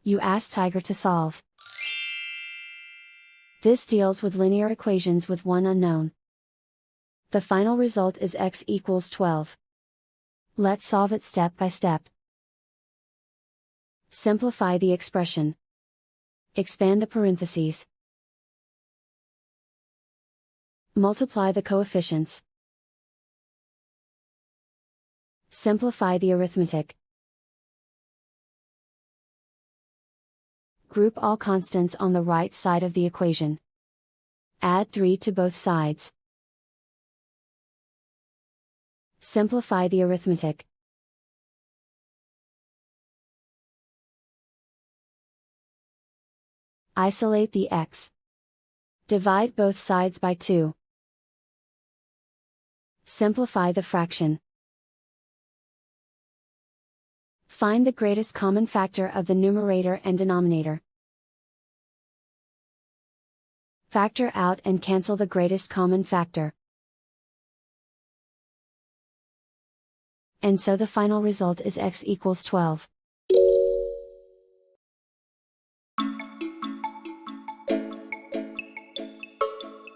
You ask Tiger to solve. This deals with linear equations with one unknown. The final result is x equals 12. Let's solve it step by step. Simplify the expression. Expand the parentheses. Multiply the coefficients. Simplify the arithmetic. Group all constants on the right side of the equation. Add 3 to both sides. Simplify the arithmetic. Isolate the x. Divide both sides by 2. Simplify the fraction. Find the greatest common factor of the numerator and denominator. Factor out and cancel the greatest common factor. And so the final result is x equals 12.